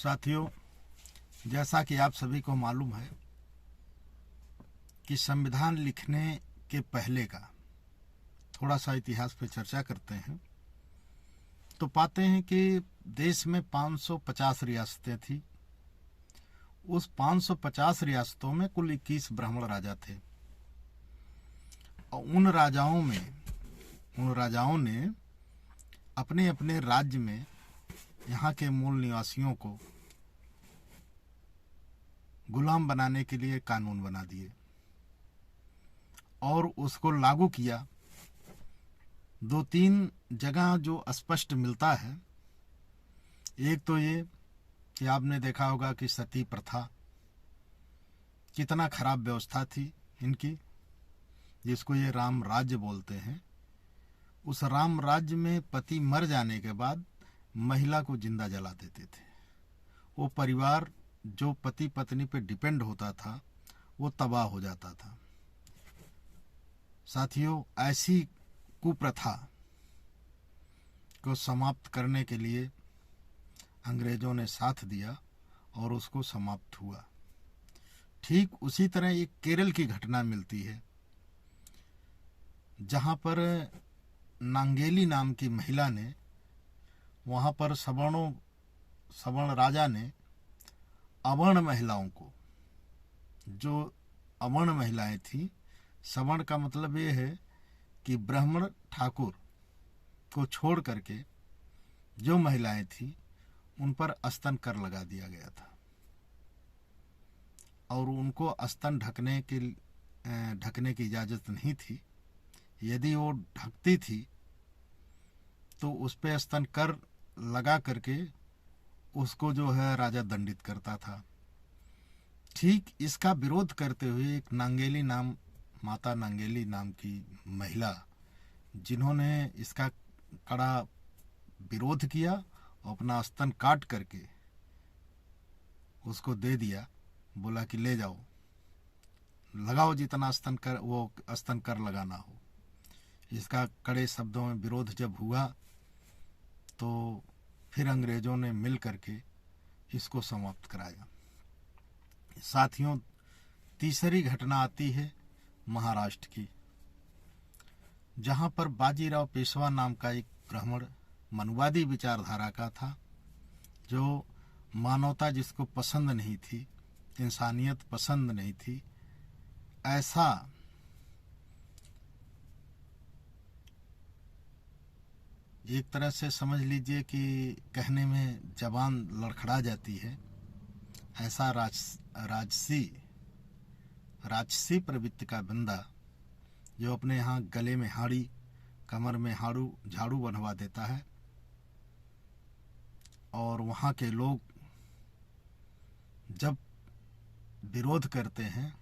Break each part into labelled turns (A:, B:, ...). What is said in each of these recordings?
A: साथियों, जैसा कि आप सभी को मालूम है कि संविधान लिखने के पहले का थोड़ा सा इतिहास पे चर्चा करते हैं तो पाते हैं कि देश में 550 रियासतें थी। उस 550 रियासतों में कुल 21 ब्राह्मण राजा थे और उन राजाओं ने अपने अपने राज्य में यहाँ के मूल निवासियों को गुलाम बनाने के लिए कानून बना दिए और उसको लागू किया। 2-3 जगह जो स्पष्ट मिलता है, एक तो ये कि आपने देखा होगा कि सती प्रथा कितना खराब व्यवस्था थी इनकी, जिसको ये राम राज्य बोलते हैं। उस राम राज्य में पति मर जाने के बाद महिला को जिंदा जला देते थे। वो परिवार जो पति पत्नी पे डिपेंड होता था वो तबाह हो जाता था। साथियों, ऐसी कुप्रथा को समाप्त करने के लिए अंग्रेजों ने साथ दिया और उसको समाप्त हुआ। ठीक उसी तरह एक केरल की घटना मिलती है जहाँ पर नांगेली नाम की महिला ने, वहाँ पर सवर्ण राजा ने अवर्ण महिलाओं को, जो अवर्ण महिलाएं थी, सवर्ण का मतलब ये है कि ब्राह्मण ठाकुर को छोड़ करके जो महिलाएं थी उन पर स्तन कर लगा दिया गया था और उनको स्तन ढकने की इजाज़त नहीं थी। यदि वो ढकती थी तो उस पे स्तन कर लगा करके उसको जो है राजा दंडित करता था। ठीक इसका विरोध करते हुए एक माता नांगेली नाम की महिला, जिन्होंने इसका कड़ा विरोध किया और अपना स्तन काट करके उसको दे दिया, बोला कि ले जाओ, लगाओ जितना स्तन कर लगाना हो। इसका कड़े शब्दों में विरोध जब हुआ तो फिर अंग्रेजों ने मिल करके इसको समाप्त कराया। साथियों, तीसरी घटना आती है महाराष्ट्र की, जहाँ पर बाजीराव पेशवा नाम का एक ब्राह्मण मनुवादी विचारधारा का था, जो मानवता जिसको पसंद नहीं थी, इंसानियत पसंद नहीं थी, ऐसा एक तरह से समझ लीजिए कि कहने में जबान लड़खड़ा जाती है, ऐसा राजसी प्रवृत्ति का बंदा जो अपने यहाँ गले में हाड़ी, कमर में झाड़ू बनवा देता है और वहाँ के लोग जब विरोध करते हैं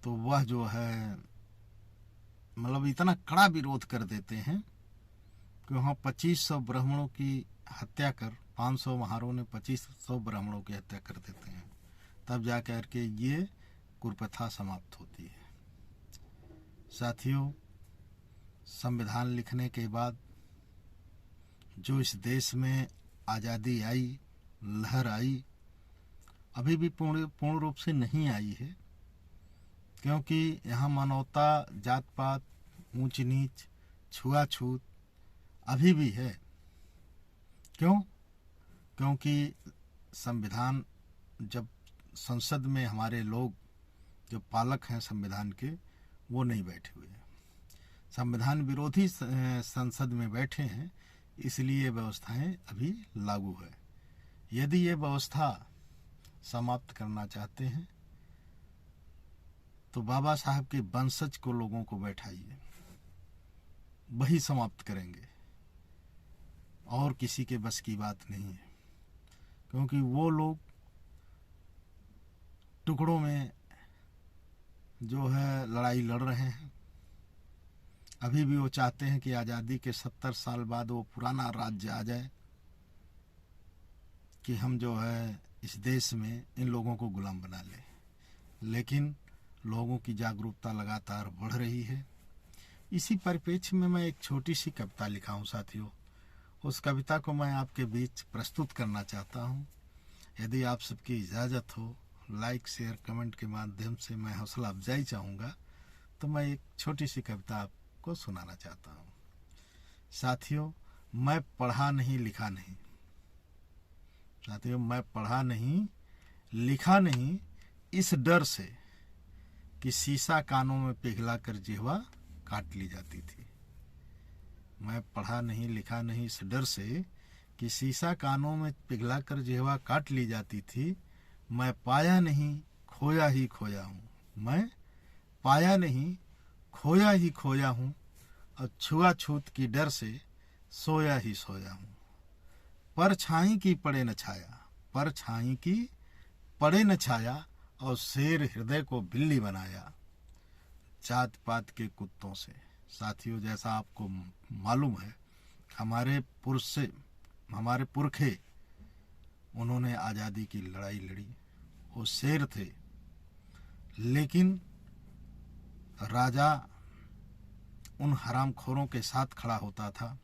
A: तो वह जो है मतलब इतना कड़ा विरोध कर देते हैं कि वहाँ 2500 ब्राह्मणों की हत्या कर, 500 महारों ने 2500 ब्राह्मणों की हत्या कर देते हैं। तब जाकर के ये कुप्रथा समाप्त होती है। साथियों, संविधान लिखने के बाद जो इस देश में आज़ादी आई, लहर आई, अभी भी पूर्ण रूप से नहीं आई है, क्योंकि यहाँ मानवता, जात पात, ऊंच नीच, छुआछूत अभी भी है। क्योंकि संविधान, जब संसद में हमारे लोग जो पालक हैं संविधान के, वो नहीं बैठे हुए हैं, संविधान विरोधी संसद में बैठे हैं, इसलिए ये व्यवस्थाएं अभी लागू है। यदि ये व्यवस्था समाप्त करना चाहते हैं तो बाबा साहब के वंशज को, लोगों को बैठाइए, वही समाप्त करेंगे और किसी के बस की बात नहीं है, क्योंकि वो लोग टुकड़ों में जो है लड़ाई लड़ रहे हैं। अभी भी वो चाहते हैं कि आज़ादी के 70 साल बाद वो पुराना राज्य आ जाए कि हम जो है इस देश में इन लोगों को गुलाम बना लें। लेकिन लोगों की जागरूकता लगातार बढ़ रही है। इसी परिप्रेक्ष्य में मैं एक छोटी सी कविता लिखा हूँ साथियों। उस कविता को मैं आपके बीच प्रस्तुत करना चाहता हूँ। यदि आप सबकी इजाज़त हो, लाइक शेयर कमेंट के माध्यम से मैं हौसला अफजाई चाहूँगा, तो मैं एक छोटी सी कविता आपको सुनाना चाहता हूँ। साथियों, मैं पढ़ा नहीं लिखा नहीं, साथियों मैं पढ़ा नहीं लिखा नहीं, इस डर से कि शीशा कानों में पिघला कर जिह्वा काट ली जाती थी। मैं पढ़ा नहीं लिखा नहीं इस डर से कि शीशा कानों में पिघला कर जिह्वा काट ली जाती थी। मैं पाया नहीं खोया ही खोया हूँ, मैं पाया नहीं खोया ही खोया हूँ, और छुआछूत की डर से सोया ही सोया हूँ। परछाई की पड़े न छाया, परछाई की पड़े न छाया, और शेर हृदय को बिल्ली बनाया जात पात के कुत्तों से। साथियों, जैसा आपको मालूम है, हमारे पुरखे उन्होंने आज़ादी की लड़ाई लड़ी, वो शेर थे, लेकिन राजा उन हरामखोरों के साथ खड़ा होता था,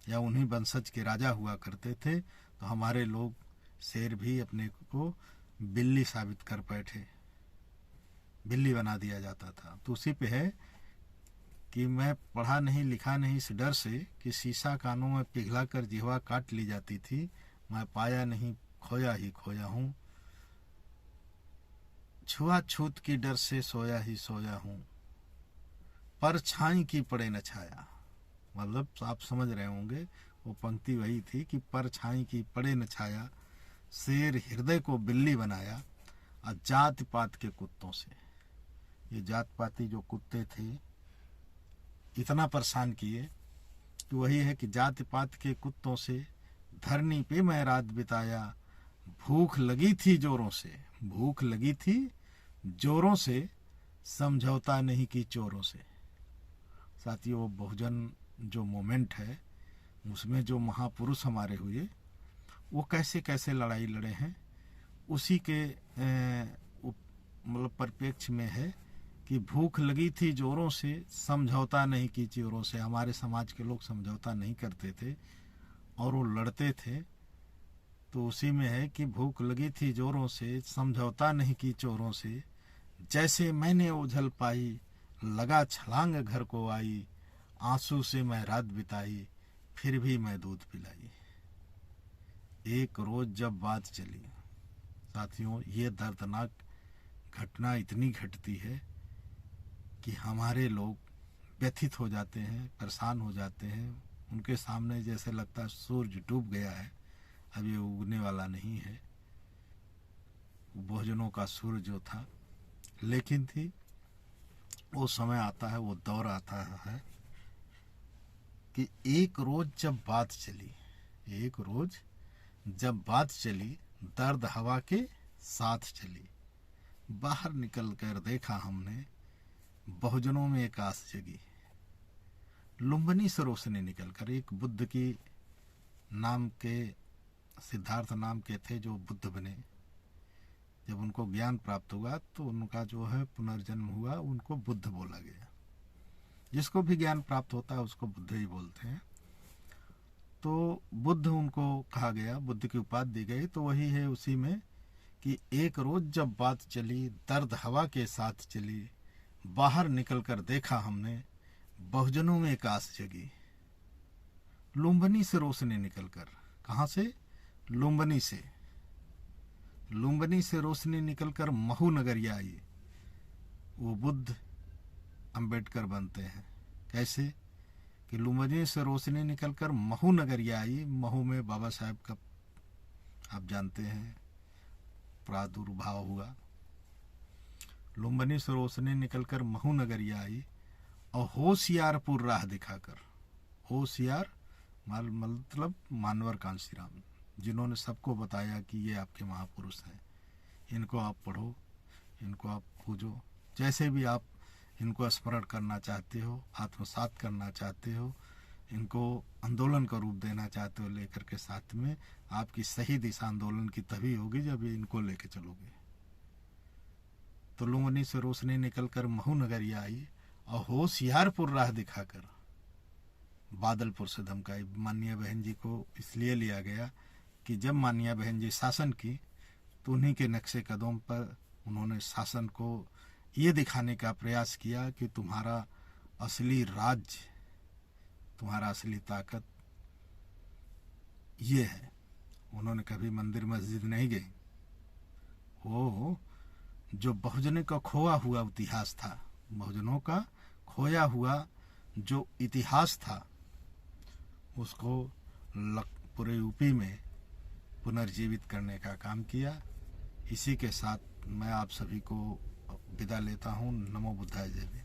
A: या उन्हीं वंशज के राजा हुआ करते थे, तो हमारे लोग शेर भी अपने को बिल्ली साबित कर बैठे, बिल्ली बना दिया जाता था। तो उसी पे है कि मैं पढ़ा नहीं लिखा नहीं इस डर से कि शीशा कानों में पिघला कर जिह्वा काट ली जाती थी। मैं पाया नहीं खोया ही खोया हूँ, छुआछूत की डर से सोया ही सोया हूँ। परछाई की पड़े न छाया, मतलब आप समझ रहे होंगे वो पंक्ति वही थी कि परछाई की पड़े न छाया, शेर हृदय को बिल्ली बनाया, और जात पात के कुत्तों से। ये जात पाती जो कुत्ते थे इतना परेशान किए कि वही है कि जात पात के कुत्तों से धरनी पे मैं रात बिताया। भूख लगी थी जोरों से, भूख लगी थी जोरों से, समझौता नहीं की चोरों से। साथियों, वो बहुजन जो मोमेंट है उसमें जो महापुरुष हमारे हुए, वो कैसे कैसे लड़ाई लड़े हैं, उसी के मतलब परिप्रेक्ष्य में है कि भूख लगी थी जोरों से, समझौता नहीं की चोरों से। हमारे समाज के लोग समझौता नहीं करते थे और वो लड़ते थे। तो उसी में है कि भूख लगी थी जोरों से, समझौता नहीं की चोरों से, जैसे मैंने ओझल पाई, लगा छलांग घर को आई, आंसू से मैं रात बिताई, फिर भी मैं दूध पिलाई। एक रोज जब बात चली, साथियों ये दर्दनाक घटना इतनी घटती है कि हमारे लोग व्यथित हो जाते हैं, परेशान हो जाते हैं। उनके सामने जैसे लगता है सूरज डूब गया है, अब ये उगने वाला नहीं है। बहुजनों का सूरज जो था, लेकिन थी वो समय आता है, वो दौर आता है कि एक रोज जब बात चली, एक रोज जब बात चली, दर्द हवा के साथ चली। बाहर निकल कर देखा हमने, बहुजनों में एक आस जगी। लुम्बनी से रोशनी निकल कर, एक बुद्ध की नाम के, सिद्धार्थ नाम के थे जो बुद्ध बने। जब उनको ज्ञान प्राप्त हुआ तो उनका जो है पुनर्जन्म हुआ, उनको बुद्ध बोला गया। जिसको भी ज्ञान प्राप्त होता है उसको बुद्ध ही बोलते हैं। तो बुद्ध उनको कहा गया, बुद्ध की उपाधि दी गई। तो वही है उसी में कि एक रोज जब बात चली, दर्द हवा के साथ चली। बाहर निकल कर देखा हमने, बहुजनों में एक आस जगी। लुम्बनी से रोशनी निकलकर, कहाँ से? लुम्बनी से, लुम्बनी से रोशनी निकलकर महू नगरिया आई। वो बुद्ध अंबेडकर बनते हैं। कैसे? कि लुम्बनी से रोशनी निकलकर महू नगरिया आई। महू में बाबा साहब का आप जानते हैं प्रादुर्भाव हुआ। लुम्बनी से रोशनी निकलकर महू नगरिया आई, और होशियारपुर राह दिखाकर, होशियार मतलब मानवर कांशीराम, जिन्होंने सबको बताया कि ये आपके महापुरुष हैं, इनको आप पढ़ो, इनको आप पूजो। जैसे भी आप इनको स्मरण करना चाहते हो, आत्मसात करना चाहते हो, इनको आंदोलन का रूप देना चाहते हो लेकर के साथ में, आपकी सही दिशा आंदोलन की तभी होगी जब इनको लेके चलोगे। तो लुम्बनी से रोशनी निकलकर महू नगरिया आई, और होशियारपुर राह दिखाकर, बादलपुर से धमकाई। माननीय बहन जी को इसलिए लिया गया कि जब माननीय बहन जी शासन की तो उन्हीं के नक्शे कदम पर उन्होंने शासन को ये दिखाने का प्रयास किया कि तुम्हारा असली राज्य, तुम्हारा असली ताकत ये है। उन्होंने कभी मंदिर मस्जिद नहीं गई। वो जो बहुजनों का खोया हुआ इतिहास था, बहुजनों का खोया हुआ जो इतिहास था, उसको पूरे यूपी में पुनर्जीवित करने का काम किया। इसी के साथ मैं आप सभी को विदा लेता हूँ। नमो बुद्धाय जय।